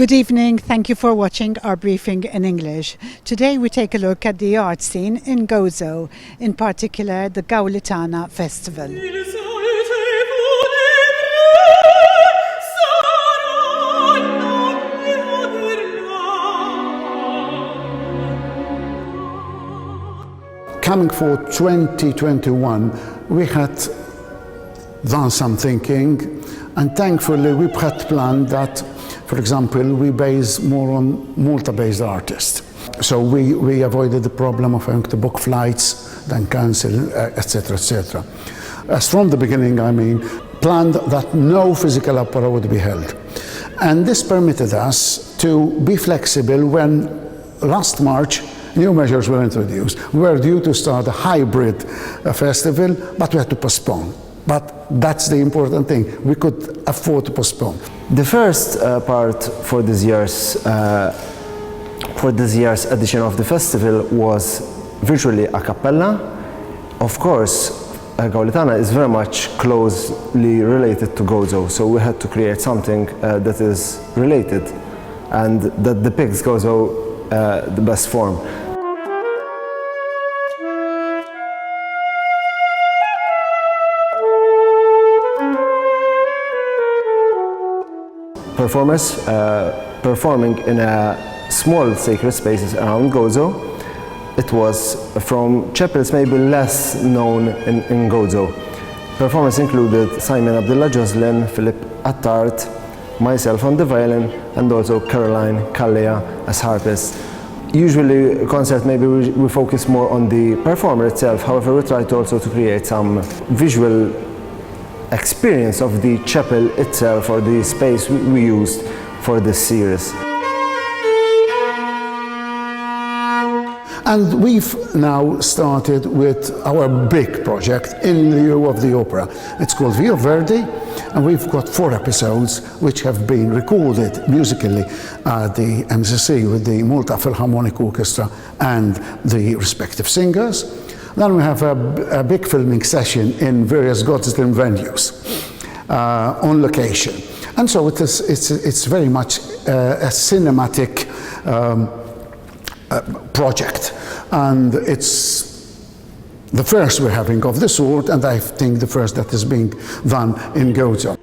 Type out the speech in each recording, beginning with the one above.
Good evening, thank you for watching our briefing in English. Today we take a look at the art scene in Gozo, in particular the Gaulitana Festival. Coming for 2021, we had done some thinking, and thankfully we had planned that, for example, we base more on Malta-based artists. So we avoided the problem of having to book flights, then cancel, etc., etc. As from the beginning, planned that no physical opera would be held. And this permitted us to be flexible when last March new measures were introduced. We were due to start a hybrid festival, but we had to postpone. But that's the important thing. We could afford to postpone. The first part for this year's edition of the festival was virtually a cappella. Of course, Gaulitana is very much closely related to Gozo, so we had to create something that is related and that depicts Gozo the best form. Performers performing in small sacred spaces around Gozo. It was from chapels maybe less known in Gozo. Performers included Simon Abdullah Joslin, Colin Attard, myself on the violin, and also Caroline Calleja as harpist. Usually concert maybe we focus more on the performer itself, however we try to also to create some visual experience of the chapel itself or the space we used for this series. And we've now started with our big project in lieu of the opera. It's called Via Verdi, and we've got 4 episodes which have been recorded musically at the MCC with the Malta Philharmonic Orchestra and the respective singers. Then we have a big filming session in various Gozo venues on location. And so it's very much a cinematic project. And it's the first we're having of the sort, and I think the first that is being done in Gozo.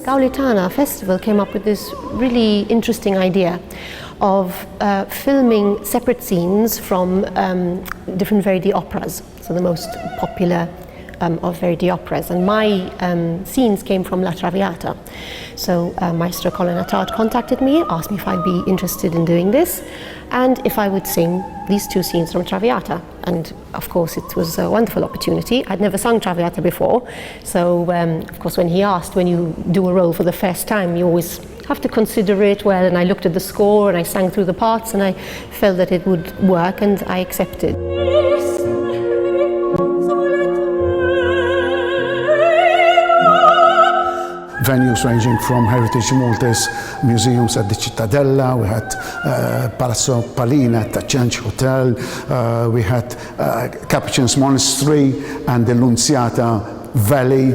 Gaulitana Festival came up with this really interesting idea of filming separate scenes from different Verdi operas, so the most popular of Verdi operas. And my scenes came from La Traviata. So Maestro Colin Attard contacted me, asked me if I'd be interested in doing this, and if I would sing these 2 scenes from Traviata. And of course it was a wonderful opportunity. I'd never sung Traviata before, so of course when he asked, when you do a role for the first time, you always have to consider it well, and I looked at the score and I sang through the parts and I felt that it would work, and I accepted. Venues ranging from Heritage Maltese museums at the Cittadella, we had Palazzo Palina at the Change Hotel, we had Capuchin's Monastery and the Nunziata Valley,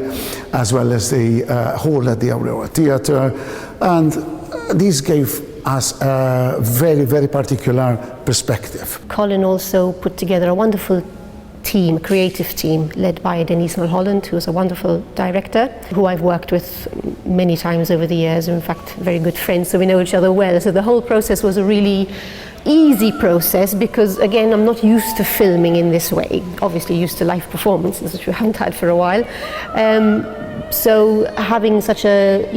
as well as the hall at the Aurora Theatre, and these gave us a very, very particular perspective. Colin also put together a wonderful team, creative team, led by Denise Mulholland, who is a wonderful director, who I've worked with many times over the years, in fact, very good friends, so we know each other well. So the whole process was a really easy process because, again, I'm not used to filming in this way, obviously used to live performances, which we haven't had for a while. So having such a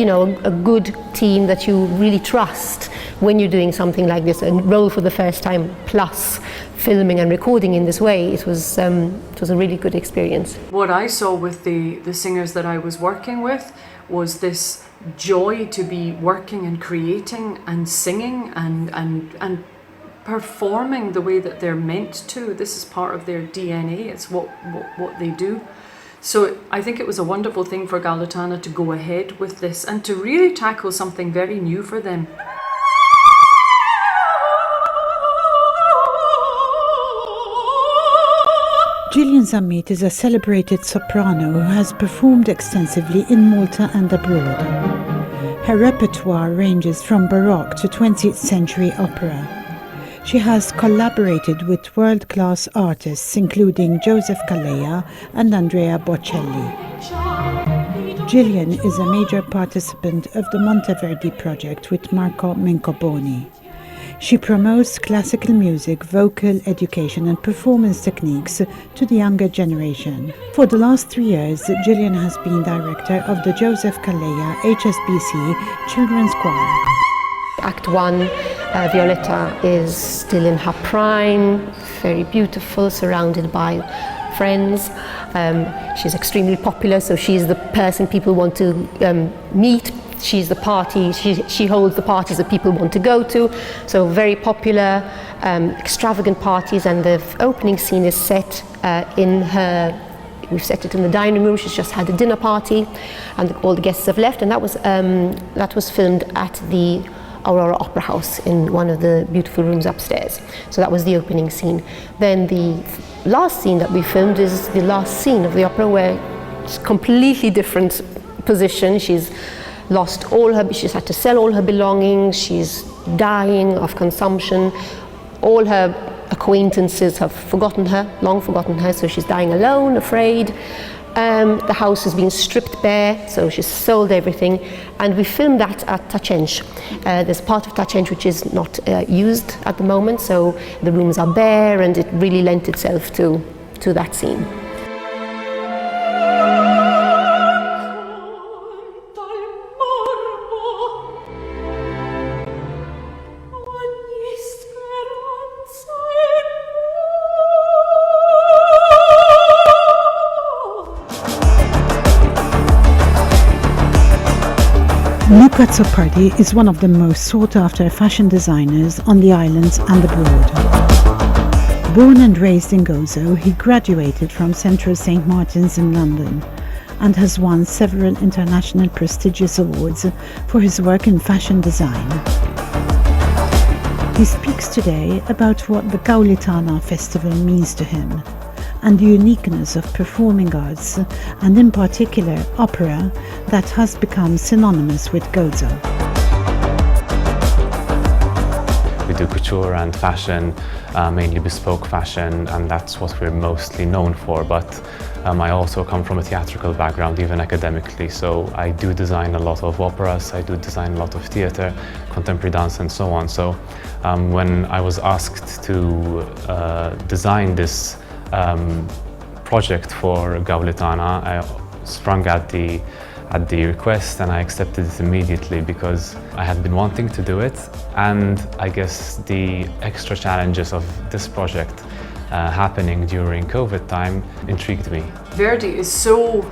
good team that you really trust when you're doing something like this, and role for the first time, plus filming and recording in this way, it was a really good experience. What I saw with the singers that I was working with was this joy to be working and creating and singing and performing the way that they're meant to. This is part of their DNA, it's what they do. So I think it was a wonderful thing for Gaulitana to go ahead with this and to really tackle something very new for them. Gillian Zammit is a celebrated soprano who has performed extensively in Malta and abroad. Her repertoire ranges from Baroque to 20th century opera. She has collaborated with world-class artists including Joseph Calleja and Andrea Bocelli. Gillian is a major participant of the Monteverdi project with Marco Mincoboni. She promotes classical music, vocal education and performance techniques to the younger generation. For the last 3 years, Gillian has been director of the Joseph Calleja HSBC Children's Choir. Act 1, Violetta is still in her prime, very beautiful, surrounded by friends. She's extremely popular, so she's the person people want to meet. She's the party, she holds the parties that people want to go to. So very popular, extravagant parties, and the opening scene is set we've set it in the dining room. She's just had a dinner party and all the guests have left, and that was filmed at the Aurora Opera House in one of the beautiful rooms upstairs. So that was the opening scene. Then the last scene that we filmed is the last scene of the opera, where it's completely different position. She's had to sell all her belongings, she's dying of consumption, all her acquaintances have long forgotten her, so she's dying alone, afraid. The house has been stripped bare, so she's sold everything, and we filmed that at Tacenj. There's part of Tacenj which is not used at the moment, so the rooms are bare, and it really lent itself to that scene. Azzopardi is one of the most sought-after fashion designers on the islands and abroad. Born and raised in Gozo, he graduated from Central St. Martin's in London and has won several international prestigious awards for his work in fashion design. He speaks today about what the Gaulitana Festival means to him and the uniqueness of performing arts, and in particular opera, that has become synonymous with Gozo. We do couture and fashion, mainly bespoke fashion, and that's what we're mostly known for. But I also come from a theatrical background, even academically, so I do design a lot of operas, I do design a lot of theatre, contemporary dance and so on. So when I was asked to design this project for Gaulitana, I sprung at the request and I accepted it immediately because I had been wanting to do it, and I guess the extra challenges of this project happening during COVID time intrigued me. Verdi is so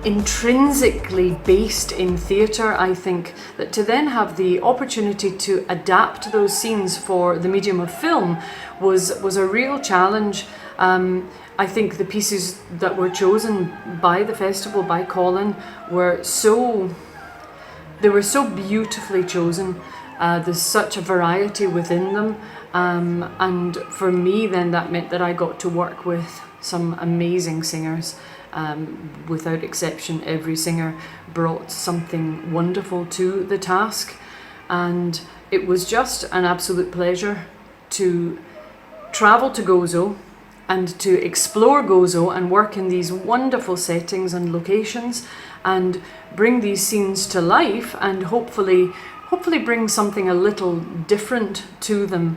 intrinsically based in theatre, I think, that to then have the opportunity to adapt those scenes for the medium of film was a real challenge. I think the pieces that were chosen by the festival, by Colin, were so beautifully chosen. There's such a variety within them, and for me then that meant that I got to work with some amazing singers. Without exception, every singer brought something wonderful to the task, and it was just an absolute pleasure to travel to Gozo and to explore Gozo and work in these wonderful settings and locations and bring these scenes to life and hopefully bring something a little different to them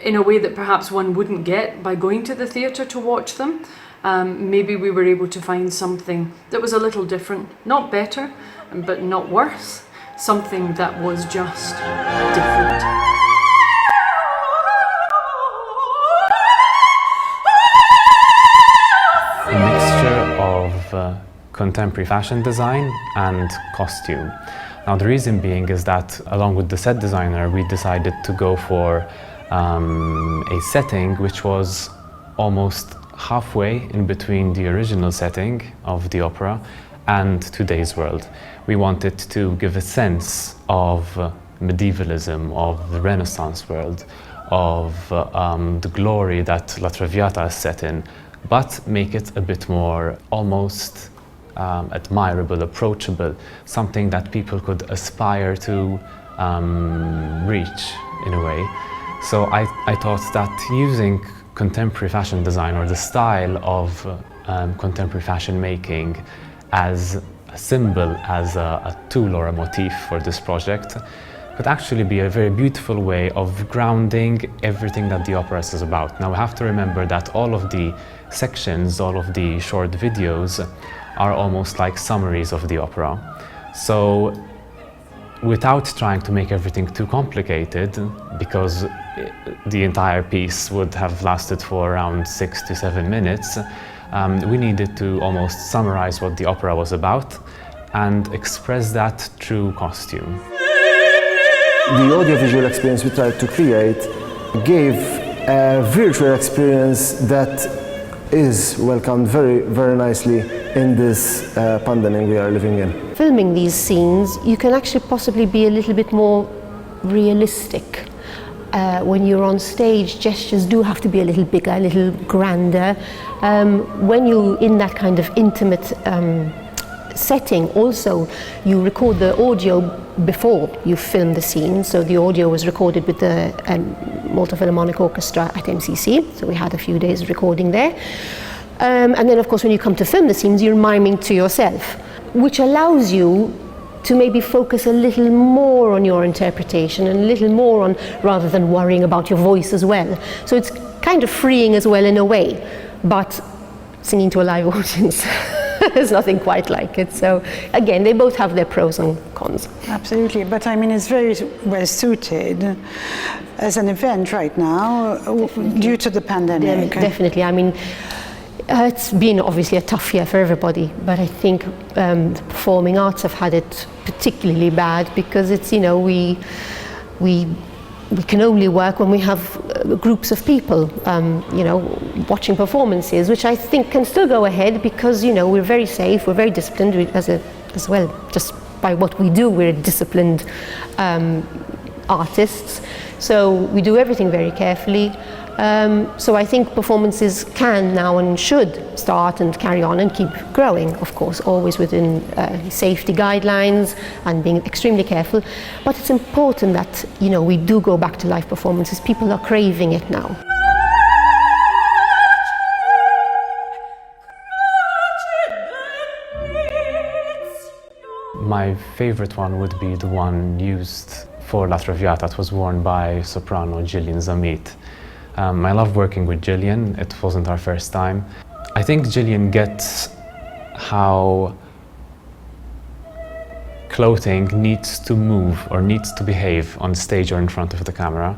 in a way that perhaps one wouldn't get by going to the theatre to watch them. Maybe we were able to find something that was a little different, not better, but not worse, something that was just different. A mixture of contemporary fashion design and costume. Now the reason being is that along with the set designer we decided to go for a setting which was almost halfway in between the original setting of the opera and today's world. We wanted to give a sense of medievalism, of the Renaissance world, of the glory that La Traviata is set in, but make it a bit more almost admirable, approachable, something that people could aspire to reach in a way. So I thought that using contemporary fashion design, or the style of contemporary fashion making, as a symbol, as a tool or a motif for this project, could actually be a very beautiful way of grounding everything that the opera is about. Now we have to remember that all of the sections, all of the short videos are almost like summaries of the opera. So without trying to make everything too complicated, because the entire piece would have lasted for around 6 to 7 minutes, we needed to almost summarize what the opera was about and express that through costume. The audiovisual experience we tried to create gave a virtual experience that is welcomed very, very nicely in this pandemic we are living in. Filming these scenes, you can actually possibly be a little bit more realistic. When you're on stage, gestures do have to be a little bigger, a little grander. When you're in that kind of intimate setting, also you record the audio before you film the scene. So the audio was recorded with the Malta Philharmonic Orchestra at MCC, so we had a few days recording there. And then of course when you come to film the scenes, you're miming to yourself, which allows you to maybe focus a little more on your interpretation and a little more on, rather than worrying about your voice as well. So it's kind of freeing as well in a way, but singing to a live audience, there's nothing quite like it. So again, they both have their pros and cons. Absolutely, but I mean, it's very well suited as an event right now due to the pandemic. Definitely, I mean, it's been obviously a tough year for everybody, but I think the performing arts have had it particularly bad because it's, you know, we can only work when we have groups of people, you know, watching performances, which I think can still go ahead because, you know, we're very safe, we're very disciplined as well. Just by what we do, we're disciplined artists, so we do everything very carefully. So I think performances can now and should start and carry on and keep growing, of course, always within safety guidelines and being extremely careful. But it's important that, you know, we do go back to live performances. People are craving it now. My favorite one would be the one used for La Traviata. It was worn by soprano Gillian Zammit. I love working with Gillian. It wasn't our first time. I think Gillian gets how clothing needs to move or needs to behave on stage or in front of the camera.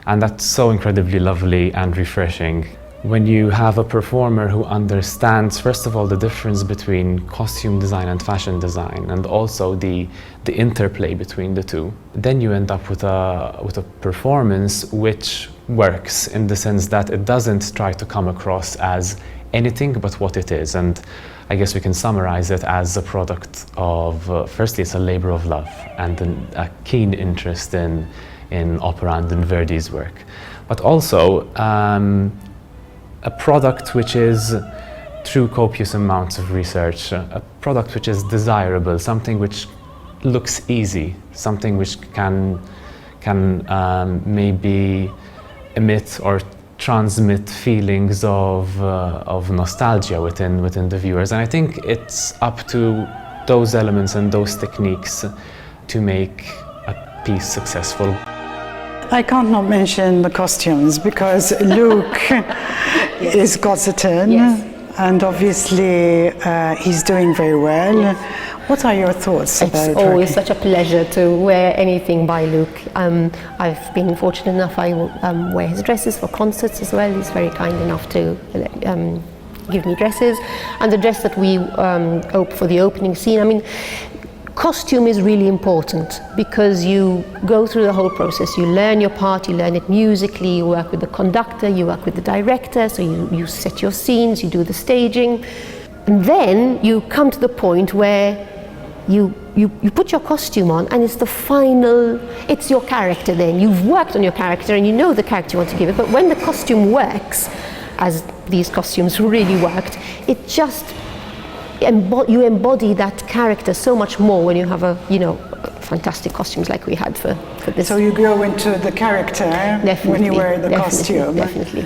And that's so incredibly lovely and refreshing. When you have a performer who understands, first of all, the difference between costume design and fashion design, and also the interplay between the two, then you end up with a performance which works in the sense that it doesn't try to come across as anything but what it is. And I guess we can summarize it as a product of, firstly, it's a labor of love and a keen interest in opera and in Verdi's work. But also, a product which is, through copious amounts of research, a product which is desirable, something which looks easy, something which can maybe emit or transmit feelings of nostalgia within the viewers. And I think it's up to those elements and those techniques to make a piece successful. I can't not mention the costumes because Luke is Gozitan, yes, and obviously he's doing very well. What are your thoughts about it? It's always such a pleasure to wear anything by Luke. I've been fortunate enough, I wear his dresses for concerts as well. He's very kind enough to give me dresses. And the dress that we for the opening scene, I mean, costume is really important because you go through the whole process. You learn your part, you learn it musically, you work with the conductor, you work with the director, so you set your scenes, you do the staging. And then you come to the point where you put your costume on, and it's the final, it's your character then. You've worked on your character and you know the character you want to give it, but when the costume works, as these costumes really worked, it just, you embody that character so much more when you have fantastic costumes like we had for this. So you grow into the character when you wear the costume. Definitely.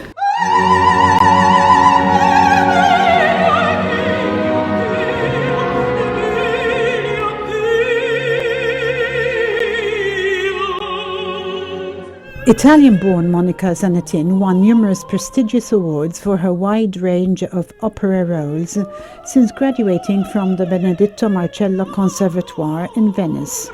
Italian-born Monica Zanetin won numerous prestigious awards for her wide range of opera roles since graduating from the Benedetto Marcello Conservatoire in Venice.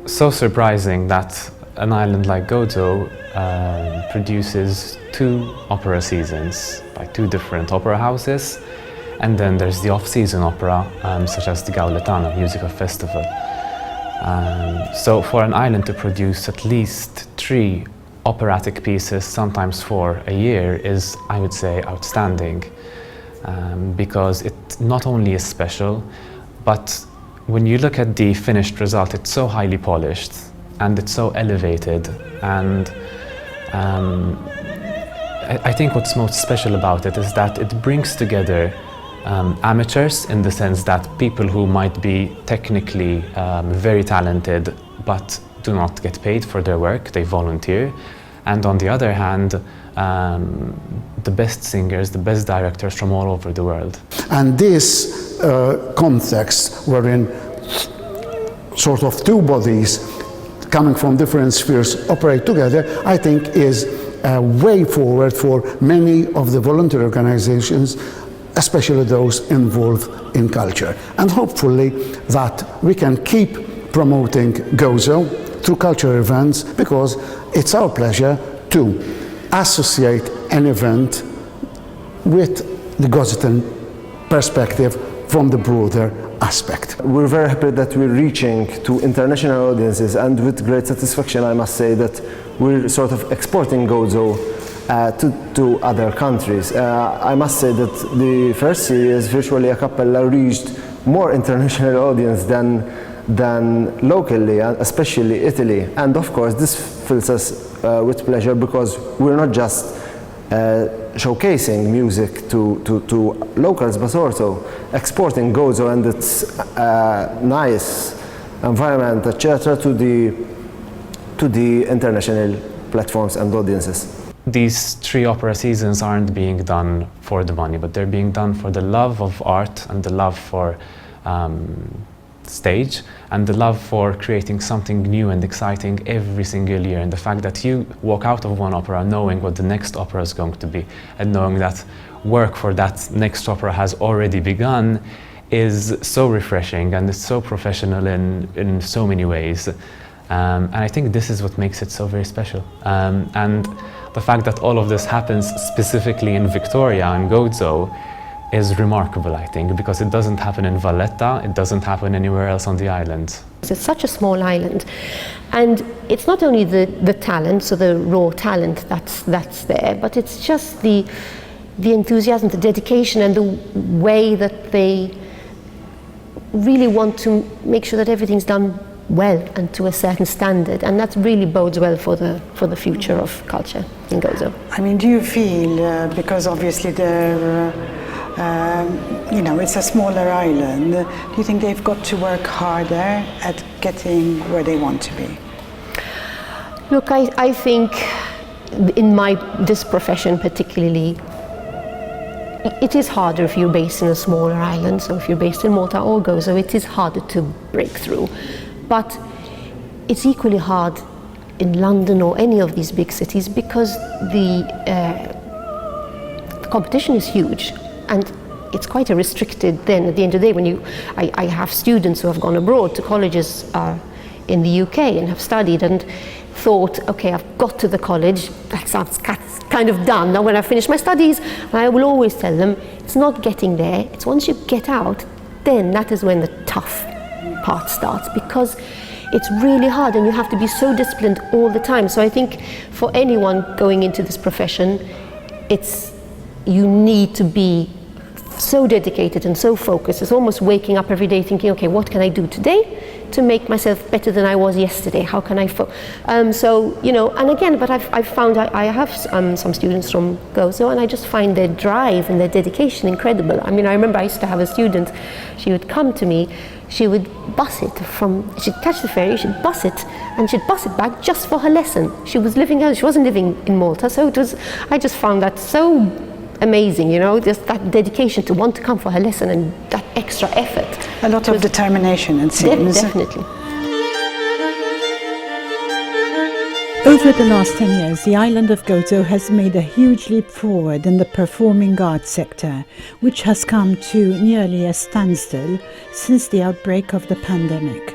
So surprising that an island like Gozo produces 2 opera seasons by 2 different opera houses. And then there's the off-season opera, such as the Gaulitana Festival. So for an island to produce at least 3 operatic pieces, sometimes 4 a year, is, I would say, outstanding. Because it not only is special, but when you look at the finished result, it's so highly polished and it's so elevated. And I think what's most special about it is that it brings together amateurs, in the sense that people who might be technically very talented but do not get paid for their work, they volunteer. And on the other hand, the best singers, the best directors from all over the world. And this context wherein sort of 2 bodies coming from different spheres operate together, I think is a way forward for many of the voluntary organizations, especially those involved in culture. And hopefully that we can keep promoting Gozo through cultural events, because it's our pleasure to associate an event with the Gozitan perspective from the broader aspect. We're very happy that we're reaching to international audiences, and with great satisfaction I must say that we're sort of exporting Gozo to other countries. I must say that the first series, Virtually a Cappella, reached more international audience than locally, and especially Italy. And of course this fills us with pleasure, because we're not just showcasing music to locals, but also exporting Gozo and its nice environment, etc., to the international platforms and audiences. These 3 opera seasons aren't being done for the money, but they're being done for the love of art and the love for stage and the love for creating something new and exciting every single year. And the fact that you walk out of one opera knowing what the next opera is going to be, and knowing that work for that next opera has already begun, is so refreshing, and it's so professional in so many ways. And I think this is what makes it so very special. And the fact that all of this happens specifically in Victoria and Gozo is remarkable, I think, because it doesn't happen in Valletta, it doesn't happen anywhere else on the island. It's such a small island, and it's not only the talent, so the raw talent that's there, but it's just the enthusiasm, the dedication, and the way that they really want to make sure that everything's done well and to a certain standard, and that really bodes well for the future of culture in Gozo. I mean, do you feel, because obviously they're, it's a smaller island, do you think they've got to work harder at getting where they want to be? Look, I think in this profession particularly, it is harder if you're based in a smaller island. So if you're based in Malta or Gozo, it is harder to break through. But it's equally hard in London or any of these big cities, because the competition is huge, and it's quite a restricted then at the end of the day. When I have students who have gone abroad to colleges in the UK and have studied and thought, okay, I've got to the college, that sounds kind of done. Now when I finish my studies, I will always tell them, it's not getting there, it's once you get out, then that is when the tough part starts, because it's really hard and you have to be so disciplined all the time. So I think for anyone going into this profession, you need to be so dedicated and so focused. It's almost waking up every day thinking, okay, what can I do today to make myself better than I was yesterday? How can I so, you know, and again, but I've found I have some students from Gozo, and I just find their drive and their dedication incredible. I mean, I remember I used to have a student, she would come to me, she would bus it she'd catch the ferry, she'd bus it, and she'd bus it back just for her lesson. She wasn't living in Malta, so I just found that so amazing, you know, just that dedication to want to come for her lesson and that extra effort. A lot of determination, it seems. Definitely. Over the last 10 years, the island of Gozo has made a huge leap forward in the performing arts sector, which has come to nearly a standstill since the outbreak of the pandemic.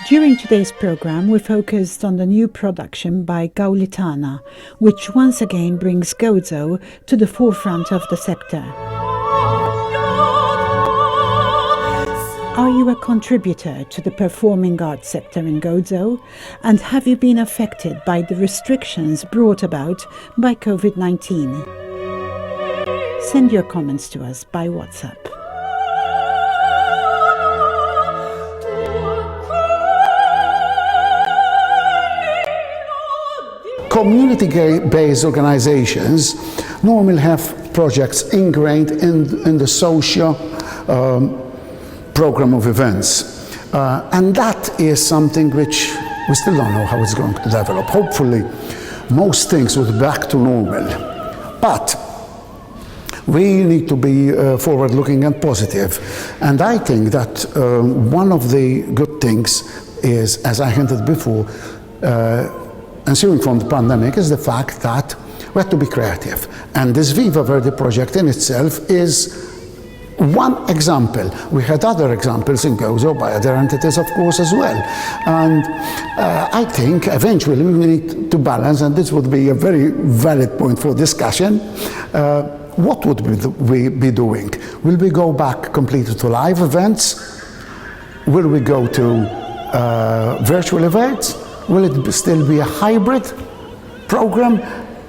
During today's program, we focused on the new production by Gaulitana, which once again brings Gozo to the forefront of the sector. Are you a contributor to the performing arts sector in Gozo? And have you been affected by the restrictions brought about by COVID-19? Send your comments to us by WhatsApp. Community-based organizations normally have projects ingrained in the social program of events. And that is something which we still don't know how it's going to develop. Hopefully, most things will be back to normal. But we need to be forward-looking and positive. And I think that one of the good things is, as I hinted before, ensuing from the pandemic, is the fact that we have to be creative. And this Viva Verde project in itself is one example. We had other examples in Gozo by other entities, of course, as well. And I think eventually we need to balance, and this would be a very valid point for discussion. What would we be doing? Will we go back completely to live events? Will we go to virtual events? Will it still be a hybrid program?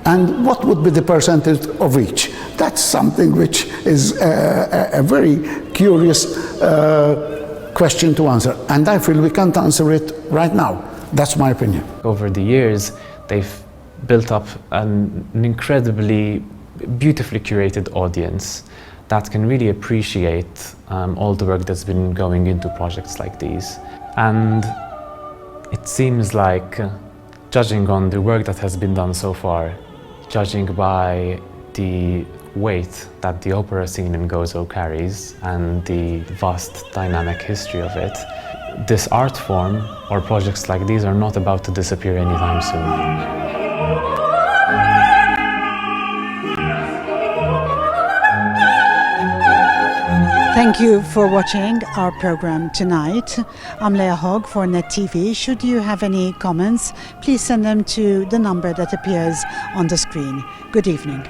And what would be the percentage of each? That's something which is a very curious question to answer. And I feel we can't answer it right now. That's my opinion. Over the years, they've built up an incredibly beautifully curated audience that can really appreciate all the work that's been going into projects like these. And it seems like, judging on the work that has been done so far, judging by the weight that the opera scene in Gozo carries and the vast dynamic history of it, this art form or projects like these are not about to disappear anytime soon. Thank you for watching our program tonight. I'm Leah Hogg for Net TV. Should you have any comments, please send them to the number that appears on the screen. Good evening.